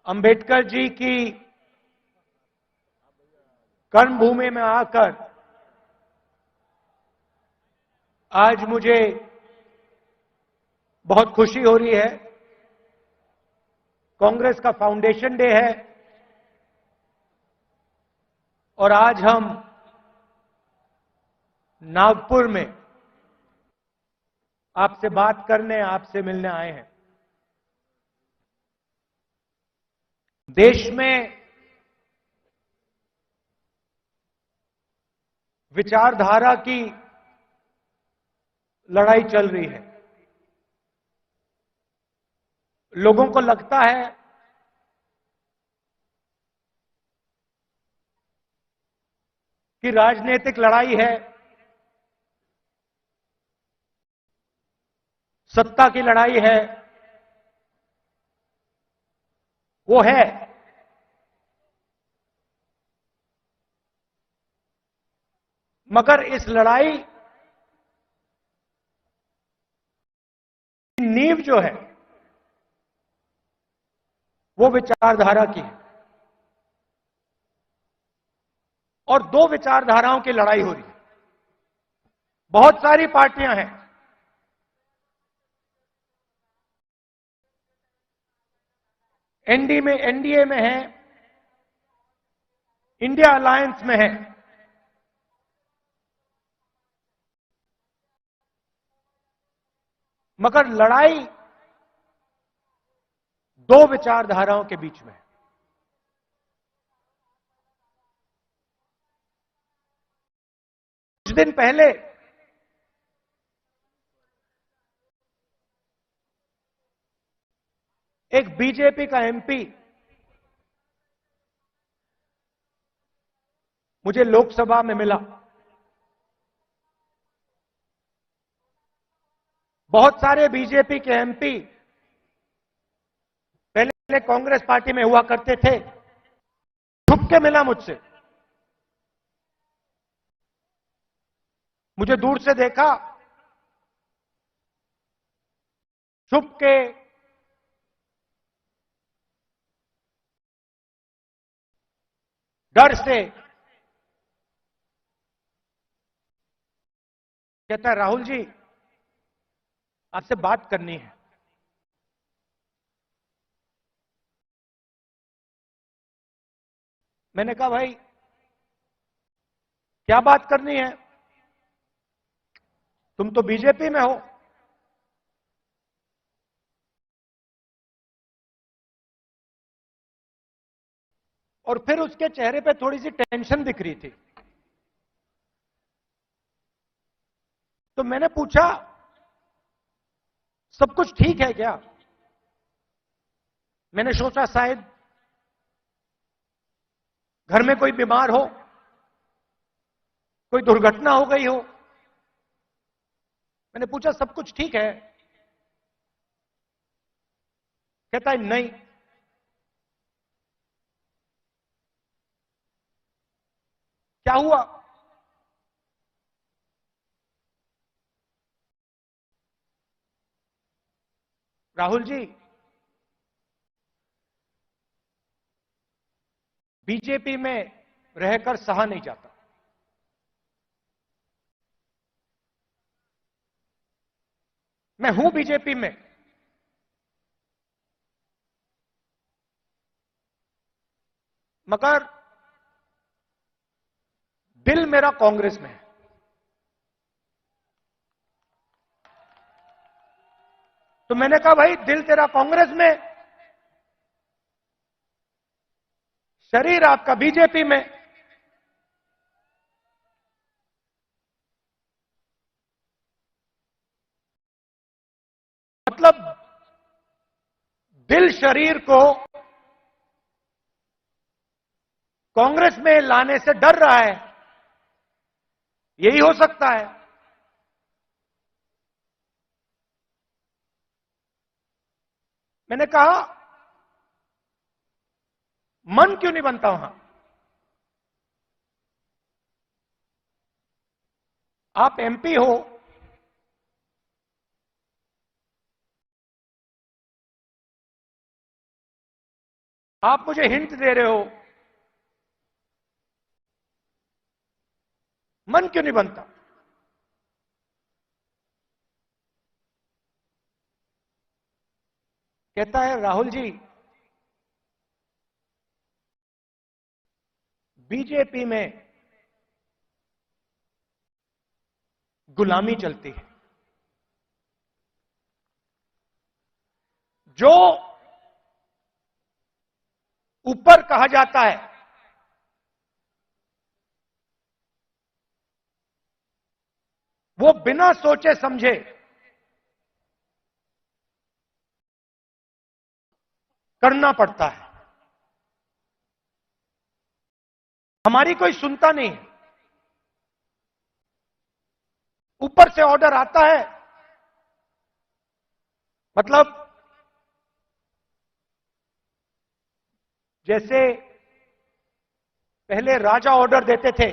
अंबेडकर जी की कर्मभूमि में आकर आज मुझे बहुत खुशी हो रही है। कांग्रेस का फाउंडेशन डे है और आज हम नागपुर में आपसे बात करने, आपसे मिलने आए हैं। देश में विचारधारा की लड़ाई चल रही है। लोगों को लगता है कि राजनीतिक लड़ाई है, सत्ता की लड़ाई है। वो है, मगर इस लड़ाई की नींव जो है वो विचारधारा की है और दो विचारधाराओं की लड़ाई हो रही है। बहुत सारी पार्टियां हैं, एनडीए में है, इंडिया अलायंस में है, मगर लड़ाई दो विचारधाराओं के बीच में है। कुछ दिन पहले एक बीजेपी का एमपी मुझे लोकसभा में मिला। बहुत सारे बीजेपी के एमपी पहले कांग्रेस पार्टी में हुआ करते थे, छुप के मिला मुझसे। मुझे दूर से देखा, छुप के डर से कहता है, राहुल जी आपसे बात करनी है। मैंने कहा भाई क्या बात करनी है, तुम तो बीजेपी में हो। और फिर उसके चेहरे पे थोड़ी सी टेंशन दिख रही थी। तो मैंने पूछा सब कुछ ठीक है क्या? मैंने सोचा शायद घर में कोई बीमार हो, कोई दुर्घटना हो गई हो। मैंने पूछा सब कुछ ठीक है? कहता है नहीं। क्या हुआ? राहुल जी बीजेपी में रहकर सहा नहीं जाता। मैं हूं बीजेपी में, मगर दिल मेरा कांग्रेस में है। तो मैंने कहा भाई दिल तेरा कांग्रेस में, शरीर आपका बीजेपी में। मतलब दिल शरीर को कांग्रेस में लाने से डर रहा है, यही हो सकता है। मैंने कहा मन क्यों नहीं बनता वहां? आप एमपी हो, आप मुझे हिंट दे रहे हो, मन क्यों नहीं बनता? कहता है राहुल जी, बीजेपी में गुलामी चलती है। जो ऊपर कहा जाता है वो बिना सोचे समझे करना पड़ता है। हमारी कोई सुनता नहीं है। ऊपर से ऑर्डर आता है, मतलब जैसे पहले राजा ऑर्डर देते थे,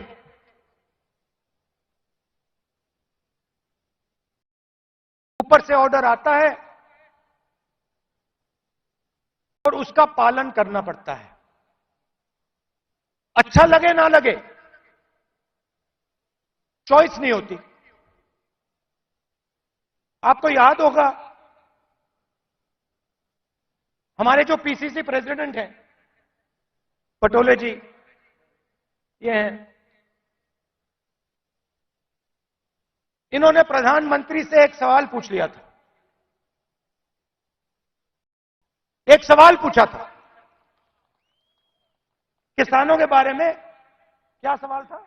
ऊपर से ऑर्डर आता है और उसका पालन करना पड़ता है। अच्छा लगे ना लगे, चॉइस नहीं होती। आपको याद होगा, हमारे जो पीसीसी प्रेसिडेंट हैं पटोले जी, ये हैं, इन्होंने प्रधानमंत्री से एक सवाल पूछ लिया था। एक सवाल पूछा था किसानों के बारे में। क्या सवाल था?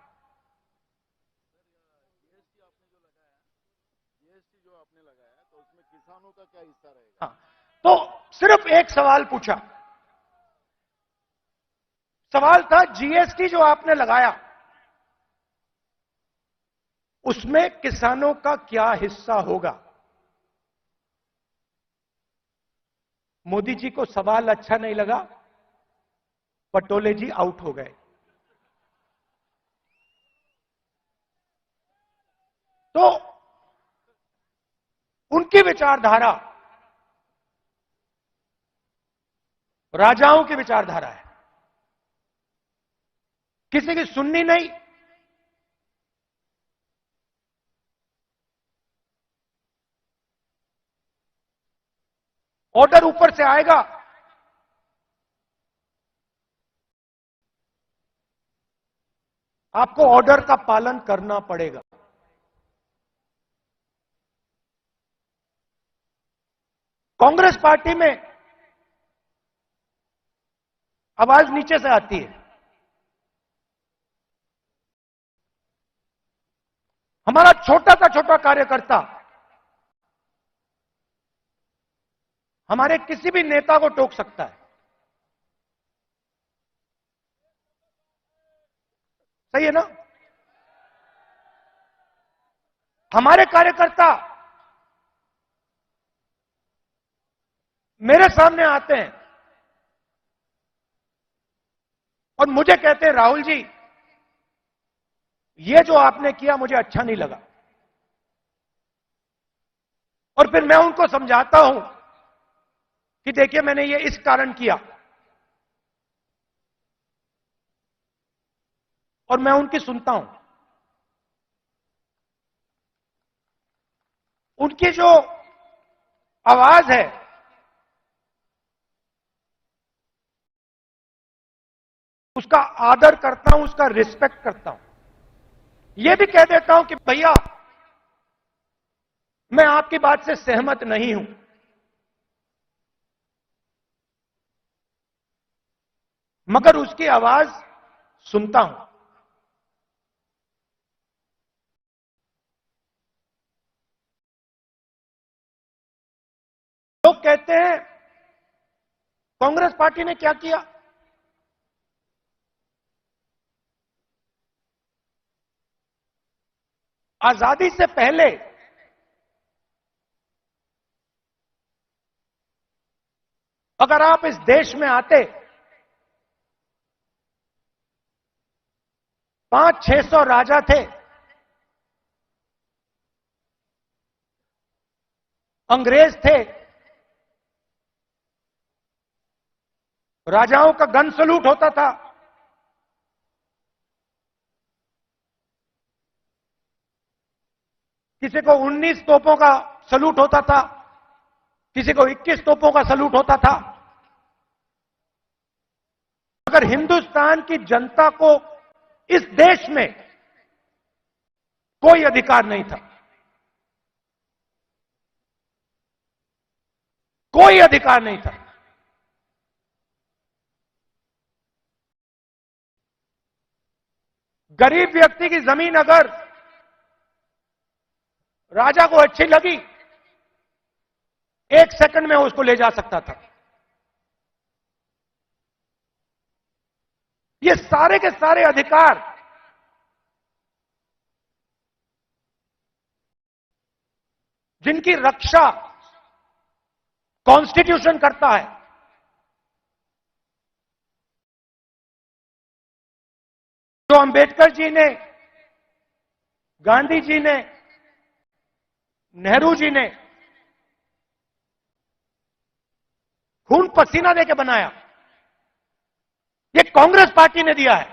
जीएसटी जो आपने लगाया तो उसमें किसानों का क्या हिस्सा रहेगा? हाँ, तो सिर्फ एक सवाल पूछा। सवाल था जीएसटी जो आपने लगाया उसमें किसानों का क्या हिस्सा होगा। मोदी जी को सवाल अच्छा नहीं लगा, पटोले जी आउट हो गए। तो उनकी विचारधारा राजाओं की विचारधारा है, किसी की सुननी नहीं। ऑर्डर ऊपर से आएगा, आपको ऑर्डर का पालन करना पड़ेगा। कांग्रेस पार्टी में आवाज नीचे से आती है। हमारा छोटा सा छोटा कार्यकर्ता हमारे किसी भी नेता को टोक सकता है। सही है ना? हमारे कार्यकर्ता मेरे सामने आते हैं और मुझे कहते हैं राहुल जी, ये जो आपने किया मुझे अच्छा नहीं लगा। और फिर मैं उनको समझाता हूं कि देखिए मैंने ये इस कारण किया, और मैं उनकी सुनता हूं। उनकी जो आवाज है उसका आदर करता हूं, उसका रिस्पेक्ट करता हूं। यह भी कह देता हूं कि भैया मैं आपकी बात से सहमत नहीं हूं, मगर उसकी आवाज सुनता हूं। लोग कहते हैं कांग्रेस पार्टी ने क्या किया। आजादी से पहले अगर आप इस देश में आते, 500-600 राजा थे, अंग्रेज थे, राजाओं का गन सलूट होता था, किसी को 19 तोपों का सलूट होता था, किसी को 21 तोपों का सलूट होता था। अगर हिंदुस्तान की जनता को इस देश में कोई अधिकार नहीं था, कोई अधिकार नहीं था। गरीब व्यक्ति की जमीन अगर राजा को अच्छी लगी, 1 सेकंड में उसको ले जा सकता था। ये सारे के सारे अधिकार जिनकी रक्षा कॉन्स्टिट्यूशन करता है, जो अंबेडकर जी ने, गांधी जी ने, नेहरू जी ने खून पसीना देके बनाया, ये कांग्रेस पार्टी ने दिया है।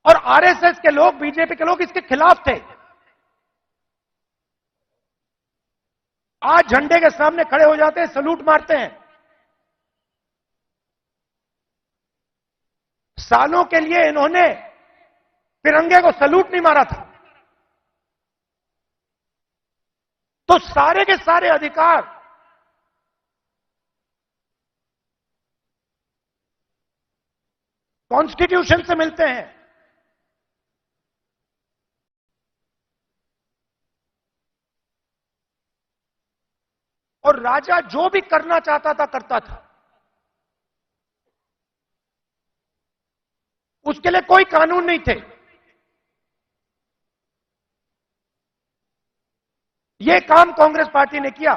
और आरएसएस के लोग, बीजेपी के लोग इसके खिलाफ थे। आज झंडे के सामने खड़े हो जाते हैं, सलूट मारते हैं। सालों के लिए इन्होंने तिरंगे को सलूट नहीं मारा था। तो सारे के सारे अधिकार कॉन्स्टिट्यूशन से मिलते हैं। और राजा जो भी करना चाहता था करता था, उसके लिए कोई कानून नहीं थे। यह काम कांग्रेस पार्टी ने किया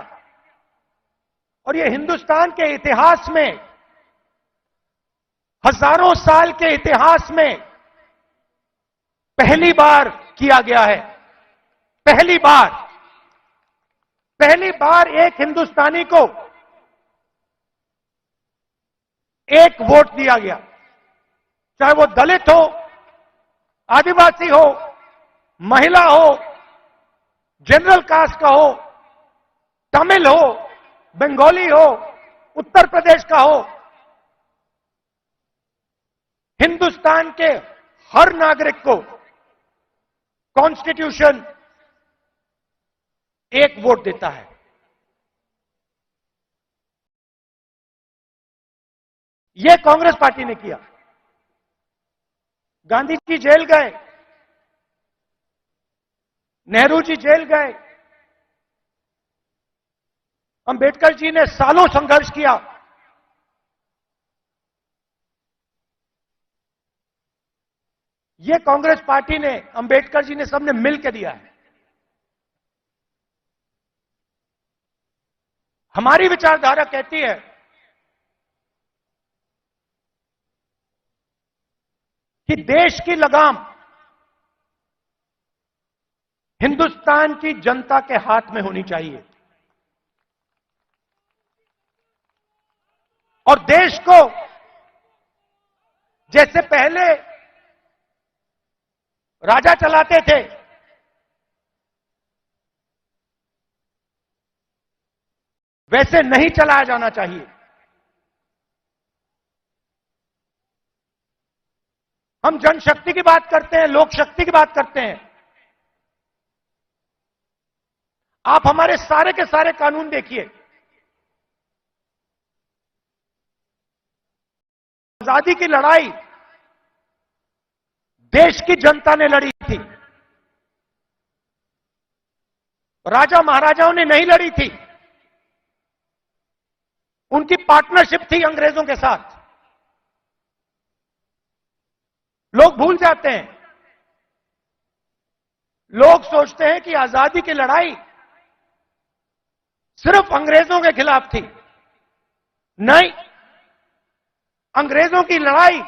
और यह हिंदुस्तान के इतिहास में, हजारों साल के इतिहास में पहली बार किया गया है। पहली बार एक हिंदुस्तानी को एक वोट दिया गया, चाहे वो दलित हो, आदिवासी हो, महिला हो, जनरल कास्ट का हो, तमिल हो, बंगाली हो, उत्तर प्रदेश का हो। हिंदुस्तान के हर नागरिक को कॉन्स्टिट्यूशन एक वोट देता है। यह कांग्रेस पार्टी ने किया। गांधी जी जेल गए, नेहरू जी जेल गए, अंबेडकर जी ने सालों संघर्ष किया। यह कांग्रेस पार्टी ने, अंबेडकर जी ने, सबने मिलकर दिया है। हमारी विचारधारा कहती है कि देश की लगाम हिंदुस्तान की जनता के हाथ में होनी चाहिए और देश को जैसे पहले राजा चलाते थे, वैसे नहीं चलाया जाना चाहिए। हम जनशक्ति की बात करते हैं, लोक शक्ति की बात करते हैं। आप हमारे सारे के सारे कानून देखिए। आजादी की लड़ाई देश की जनता ने लड़ी थी, राजा महाराजाओं ने नहीं लड़ी थी। उनकी पार्टनरशिप थी अंग्रेजों के साथ। लोग भूल जाते हैं, लोग सोचते हैं कि आजादी की लड़ाई सिर्फ अंग्रेजों के खिलाफ थी। नहीं, अंग्रेजों की लड़ाई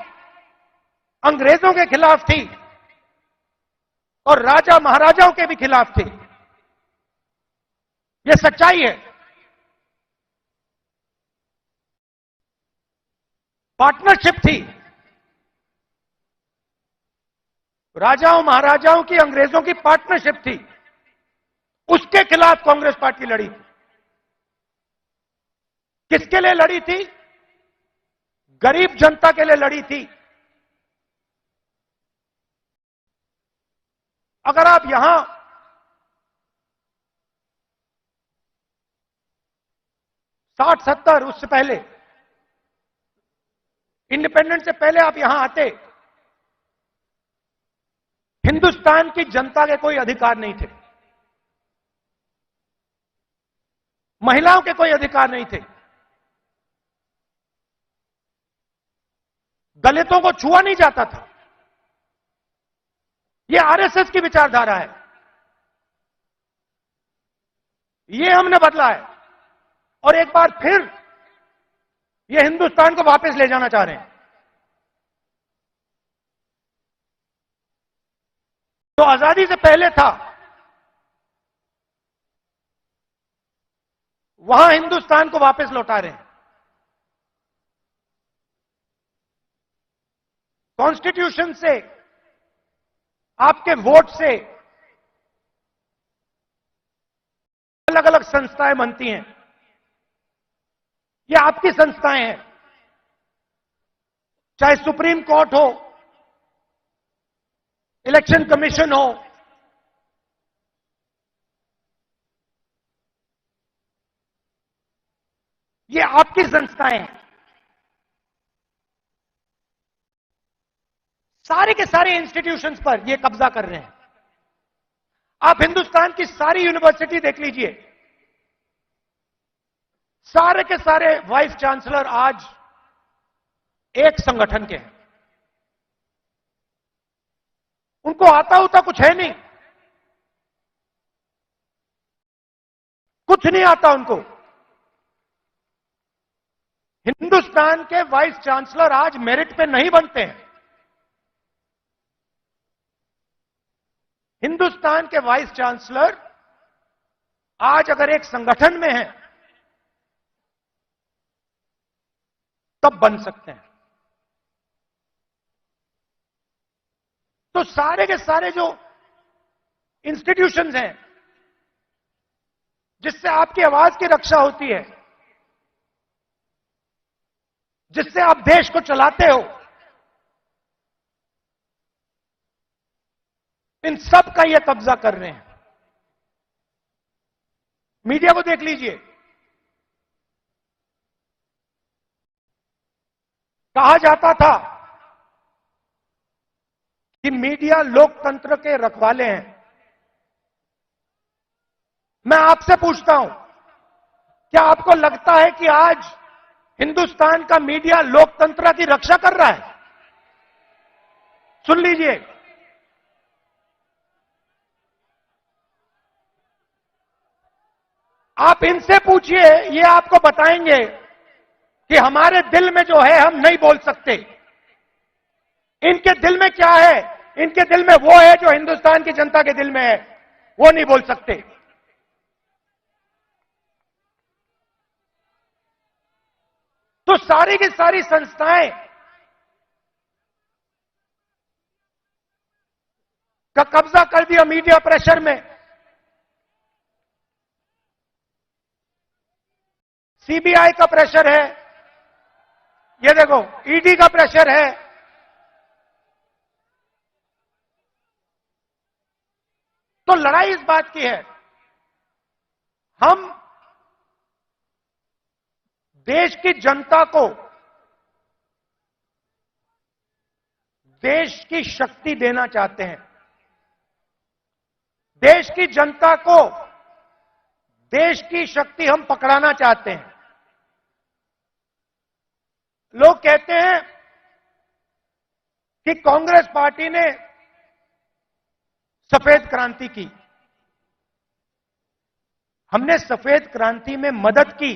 अंग्रेजों के खिलाफ थी और राजा महाराजाओं के भी खिलाफ थी। यह सच्चाई है। पार्टनरशिप थी, राजाओं महाराजाओं की, अंग्रेजों की पार्टनरशिप थी, उसके खिलाफ कांग्रेस पार्टी लड़ी थी। किसके लिए लड़ी थी? गरीब जनता के लिए लड़ी थी। अगर आप यहां साठ सत्तर, उससे पहले, इंडिपेंडेंस से पहले आप यहां आते, हिंदुस्तान की जनता के कोई अधिकार नहीं थे, महिलाओं के कोई अधिकार नहीं थे, दलितों को छुआ नहीं जाता था। यह आरएसएस की विचारधारा है, यह हमने बदला है और एक बार फिर यह हिंदुस्तान को वापस ले जाना चाह रहे हैं। तो आजादी से पहले था, वहां हिंदुस्तान को वापस लौटा रहे हैं। कॉन्स्टिट्यूशन से, आपके वोट से अलग अलग संस्थाएं बनती हैं। ये आपकी संस्थाएं हैं, चाहे सुप्रीम कोर्ट हो, इलेक्शन कमीशन हो, ये आपकी संस्थाएं हैं। सारे के सारे इंस्टीट्यूशंस पर ये कब्जा कर रहे हैं। आप हिंदुस्तान की सारी यूनिवर्सिटी देख लीजिए, सारे के सारे वाइस चांसलर आज एक संगठन के हैं। उनको आता होता कुछ है नहीं, कुछ नहीं आता उनको। हिंदुस्तान के वाइस चांसलर आज मेरिट पे नहीं बनते हैं। हिंदुस्तान के वाइस चांसलर आज अगर एक संगठन में हैं तब बन सकते हैं। तो सारे के सारे जो इंस्टीट्यूशंस हैं जिससे आपकी आवाज की रक्षा होती है, जिससे आप देश को चलाते हो, इन सब का ये कब्जा कर रहे हैं। मीडिया को देख लीजिए, कहा जाता था कि मीडिया लोकतंत्र के रखवाले हैं। मैं आपसे पूछता हूं, क्या आपको लगता है कि आज हिंदुस्तान का मीडिया लोकतंत्र की रक्षा कर रहा है? सुन लीजिए, आप इनसे पूछिए, ये आपको बताएंगे कि हमारे दिल में जो है हम नहीं बोल सकते। इनके दिल में क्या है? इनके दिल में वो है जो हिंदुस्तान की जनता के दिल में है, वो नहीं बोल सकते। तो सारी की सारी संस्थाएं का कब्जा कर दिया मीडिया प्रेशर में। सीबीआई का प्रेशर है, ये देखो ईडी का प्रेशर है। तो लड़ाई इस बात की है, हम देश की जनता को देश की शक्ति देना चाहते हैं। देश की जनता को देश की शक्ति हम पकड़ाना चाहते हैं। लोग कहते हैं कि कांग्रेस पार्टी ने सफेद क्रांति की। हमने सफेद क्रांति में मदद की,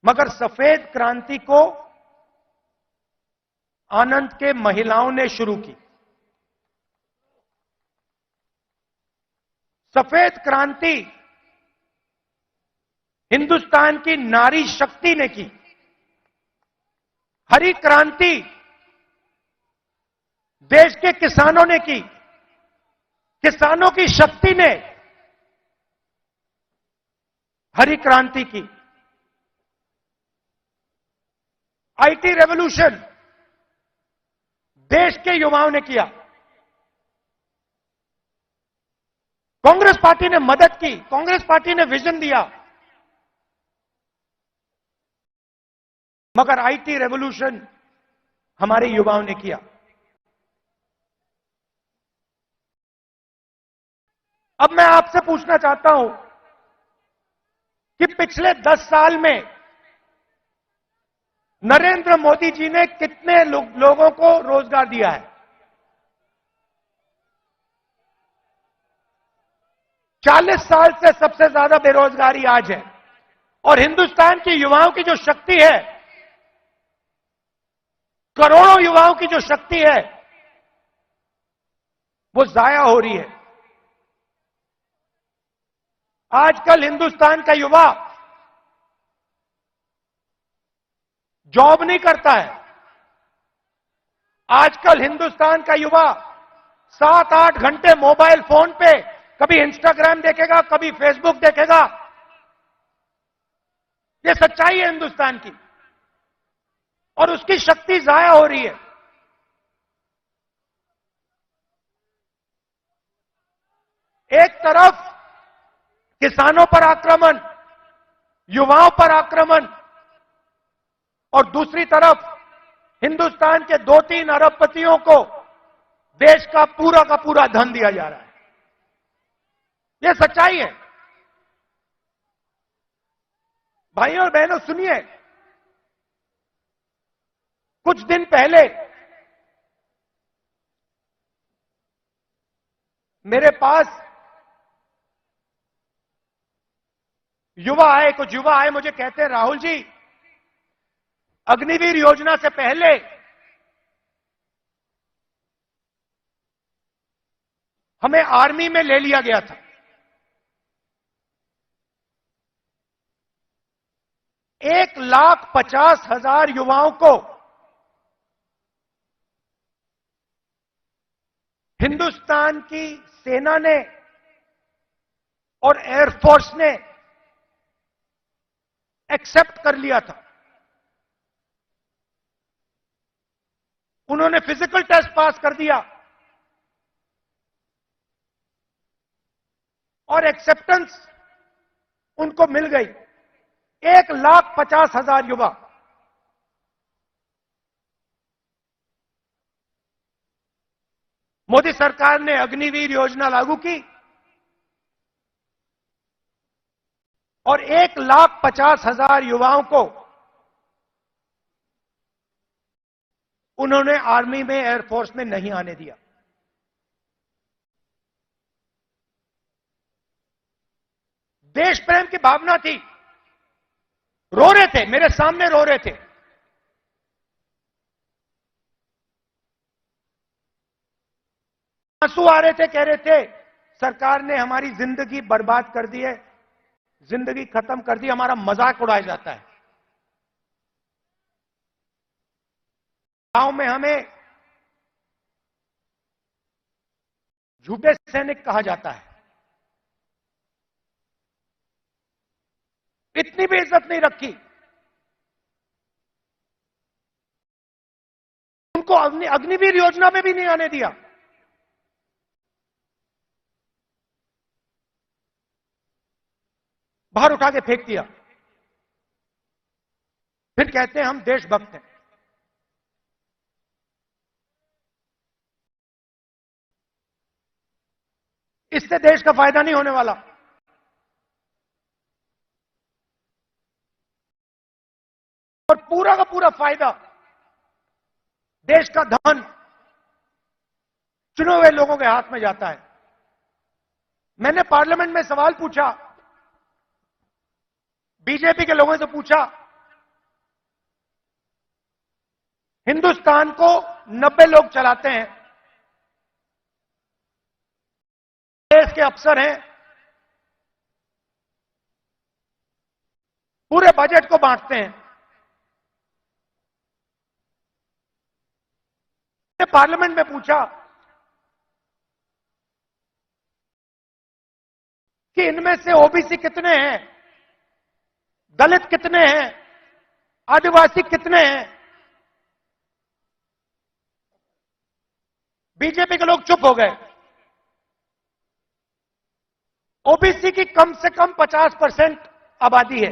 मगर सफेद क्रांति को आनंद के महिलाओं ने शुरू की। सफेद क्रांति हिंदुस्तान की नारी शक्ति ने की। हरी क्रांति देश के किसानों ने की, किसानों की शक्ति ने हरी क्रांति की। आईटी रेवोल्यूशन देश के युवाओं ने किया। कांग्रेस पार्टी ने मदद की, कांग्रेस पार्टी ने विजन दिया, मगर आईटी रेवोल्यूशन हमारे युवाओं ने किया। अब मैं आपसे पूछना चाहता हूं कि पिछले 10 साल में नरेंद्र मोदी जी ने कितने लोगों को रोजगार दिया है? 40 साल से सबसे ज्यादा बेरोजगारी आज है। और हिंदुस्तान के युवाओं की जो शक्ति है, करोड़ों युवाओं की जो शक्ति है, वो जाया हो रही है। आजकल हिंदुस्तान का युवा जॉब नहीं करता है। आजकल हिंदुस्तान का युवा 7-8 घंटे मोबाइल फोन पे कभी इंस्टाग्राम देखेगा, कभी फेसबुक देखेगा। ये सच्चाई है हिंदुस्तान की, और उसकी शक्ति जाया हो रही है। एक तरफ किसानों पर आक्रमण, युवाओं पर आक्रमण, और दूसरी तरफ हिंदुस्तान के 2-3 अरबपतियों को देश का पूरा धन दिया जा रहा है। यह सच्चाई है। भाइयों और बहनों, सुनिए, कुछ दिन पहले मेरे पास कुछ युवा आए, मुझे कहते हैं, राहुल जी, अग्निवीर योजना से पहले हमें आर्मी में ले लिया गया था। एक 1,50,000 युवाओं को हिंदुस्तान की सेना ने और एयरफोर्स ने एक्सेप्ट कर लिया था। उन्होंने फिजिकल टेस्ट पास कर दिया और एक्सेप्टेंस उनको मिल गई। 1,50,000 युवा। मोदी सरकार ने अग्निवीर योजना लागू की और 1,50,000 युवाओं को उन्होंने आर्मी में, एयरफोर्स में नहीं आने दिया। देश प्रेम की भावना थी। रो रहे थे, मेरे सामने रो रहे थे। आंसू आ रहे थे, कह रहे थे सरकार ने हमारी जिंदगी बर्बाद कर दी है, जिंदगी खत्म कर दी, हमारा मजाक उड़ाया जाता है। गांव में हमें झूठे सैनिक कहा जाता है। इतनी भी इज्जत नहीं रखी। उनको अग्निवीर योजना में भी नहीं आने दिया। बाहर उठा के फेंक दिया। फिर कहते हैं हम देशभक्त हैं। इससे देश का फायदा नहीं होने वाला। और पूरा का पूरा फायदा, देश का धन चुने हुए लोगों के हाथ में जाता है। मैंने पार्लियामेंट में सवाल पूछा, बीजेपी के लोगों से पूछा, हिंदुस्तान को 90 लोग चलाते हैं, देश के अफसर हैं, पूरे बजट को बांटते हैं, पार्लियामेंट में पूछा कि इनमें से ओबीसी कितने हैं, दलित कितने हैं, आदिवासी कितने हैं। बीजेपी के लोग चुप हो गए। ओबीसी की कम से कम 50% आबादी है,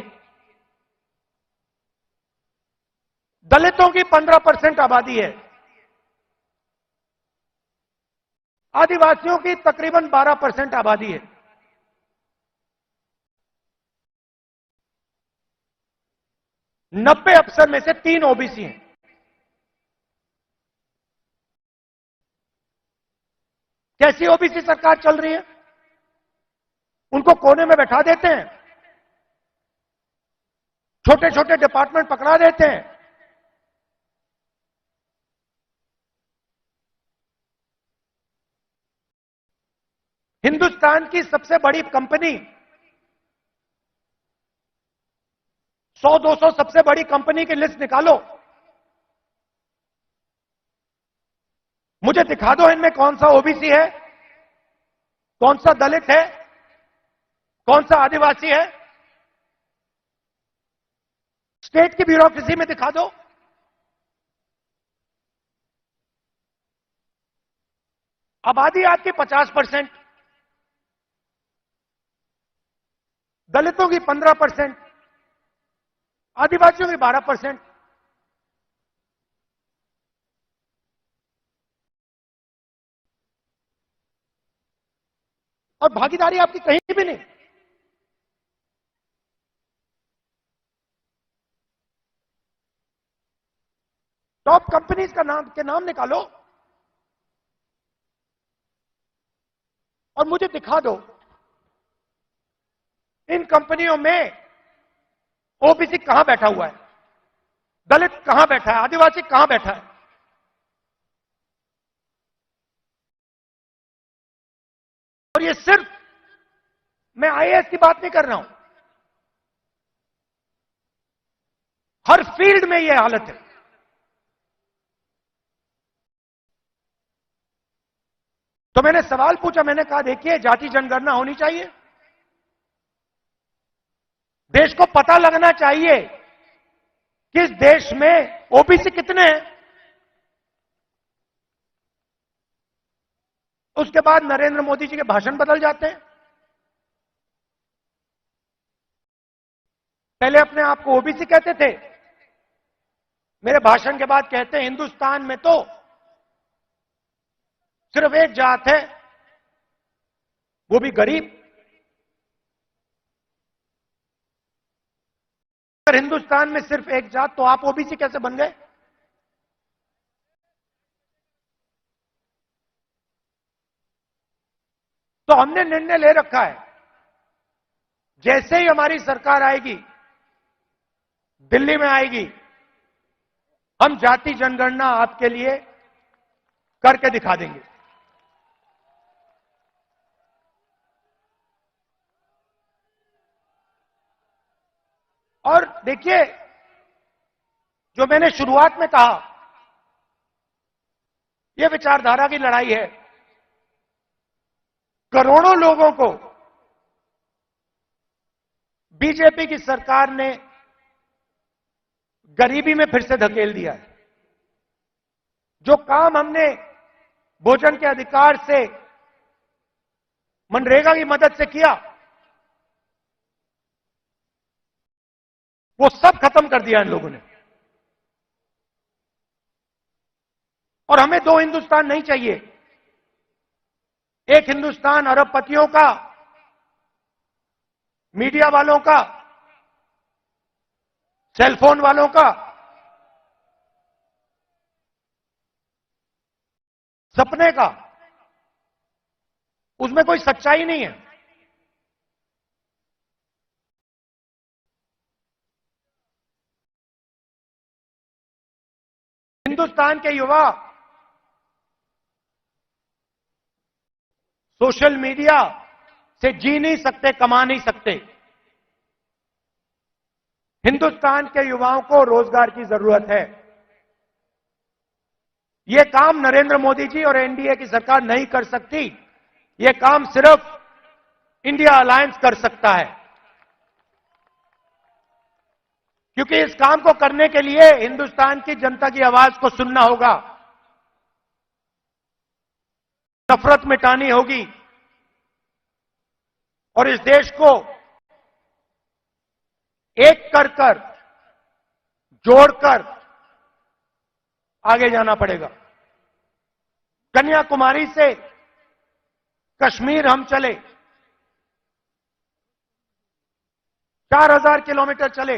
दलितों की 15% आबादी है, आदिवासियों की तकरीबन 12% आबादी है। 90 अफसर में से 3 ओबीसी हैं। कैसी ओबीसी सरकार चल रही है? उनको कोने में बैठा देते हैं, छोटे छोटे डिपार्टमेंट पकड़ा देते हैं। हिंदुस्तान की सबसे बड़ी कंपनी, 100-200 सबसे बड़ी कंपनी की लिस्ट निकालो, मुझे दिखा दो इनमें कौन सा ओबीसी है, कौन सा दलित है, कौन सा आदिवासी है। स्टेट की ब्यूरोक्रेसी में दिखा दो। आबादी आपकी 50%, दलितों की 15%, आदिवासियों की 12%। और भागीदारी आपकी कहीं भी नहीं। टॉप कंपनीज का नाम निकालो और मुझे दिखा दो इन कंपनियों में ओबीसी कहां बैठा हुआ है, दलित कहां बैठा है, आदिवासी कहां बैठा है। और ये सिर्फ मैं आईएएस की बात नहीं कर रहा हूं, हर फील्ड में यह हालत है। तो मैंने सवाल पूछा, मैंने कहा देखिए जाति जनगणना होनी चाहिए, देश को पता लगना चाहिए कि इस देश में ओबीसी कितने हैं। उसके बाद नरेंद्र मोदी जी के भाषण बदल जाते हैं। पहले अपने आप को ओबीसी कहते थे, मेरे भाषण के बाद कहते हैं हिंदुस्तान में तो सिर्फ एक जात है, वो भी गरीब। अगर हिंदुस्तान में सिर्फ एक जात तो आप ओबीसी कैसे बन गए? तो हमने निर्णय ले रखा है, जैसे ही हमारी सरकार आएगी, दिल्ली में आएगी, हम जाति जनगणना आपके लिए करके दिखा देंगे। और देखिए, जो मैंने शुरुआत में कहा, यह विचारधारा की लड़ाई है। करोड़ों लोगों को बीजेपी की सरकार ने गरीबी में फिर से धकेल दिया है। जो काम हमने भोजन के अधिकार से, मनरेगा की मदद से किया, वो सब खत्म कर दिया इन लोगों ने। और हमें दो हिंदुस्तान नहीं चाहिए। एक हिंदुस्तान अरबपतियों का, मीडिया वालों का, सेलफोन वालों का, सपने का, उसमें कोई सच्चाई नहीं है। हिंदुस्तान के युवा सोशल मीडिया से जी नहीं सकते, कमा नहीं सकते। हिंदुस्तान के युवाओं को रोजगार की जरूरत है। ये काम नरेंद्र मोदी जी और एनडीए की सरकार नहीं कर सकती। ये काम सिर्फ इंडिया अलायंस कर सकता है, क्योंकि इस काम को करने के लिए हिंदुस्तान की जनता की आवाज को सुनना होगा, नफरत मिटानी होगी और इस देश को एक कर जोड़कर आगे जाना पड़ेगा। कन्याकुमारी से कश्मीर हम चले, 4000 किलोमीटर चले,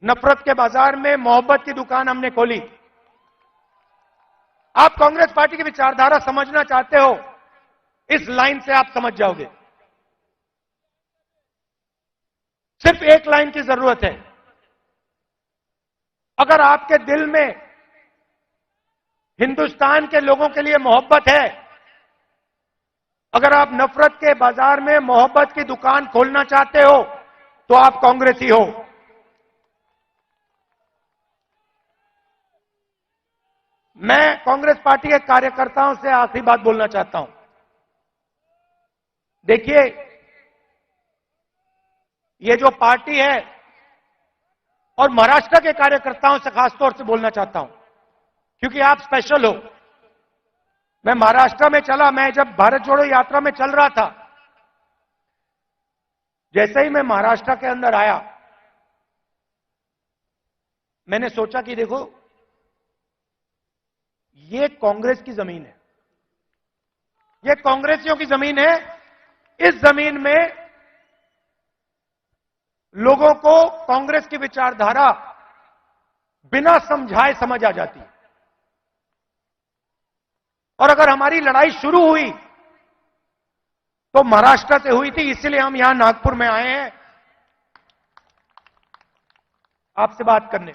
नफरत के बाजार में मोहब्बत की दुकान हमने खोली। आप कांग्रेस पार्टी की विचारधारा समझना चाहते हो, इस लाइन से आप समझ जाओगे। सिर्फ एक लाइन की जरूरत है। अगर आपके दिल में हिंदुस्तान के लोगों के लिए मोहब्बत है, अगर आप नफरत के बाजार में मोहब्बत की दुकान खोलना चाहते हो, तो आप कांग्रेसी हो। मैं कांग्रेस पार्टी के कार्यकर्ताओं से आखिरी बात बोलना चाहता हूं। देखिए, ये जो पार्टी है, और महाराष्ट्र के कार्यकर्ताओं से खासतौर से बोलना चाहता हूं, क्योंकि आप स्पेशल हो। मैं महाराष्ट्र में चला, मैं जब भारत जोड़ो यात्रा में चल रहा था, जैसे ही मैं महाराष्ट्र के अंदर आया, मैंने सोचा कि देखो, ये कांग्रेस की जमीन है, ये कांग्रेसियों की जमीन है। इस जमीन में लोगों को कांग्रेस की विचारधारा बिना समझाए समझ आ जाती है। और अगर हमारी लड़ाई शुरू हुई तो महाराष्ट्र से हुई थी, इसलिए हम यहां नागपुर में आए हैं आपसे बात करने।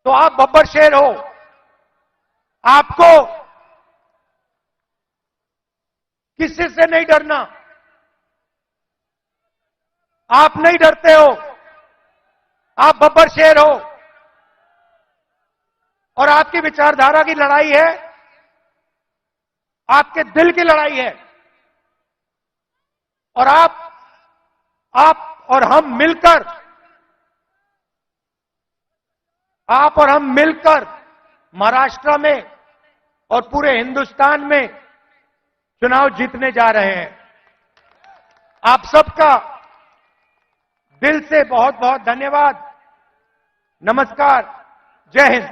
तो आप बब्बर शेर हो, आपको किसी से नहीं डरना। आप नहीं डरते हो, आप बब्बर शेर हो, और आपकी विचारधारा की लड़ाई है, आपके दिल की लड़ाई है। और आप और हम मिलकर, आप और हम मिलकर महाराष्ट्र में और पूरे हिंदुस्तान में चुनाव जीतने जा रहे हैं। आप सबका दिल से बहुत बहुत धन्यवाद। नमस्कार, जय हिंद।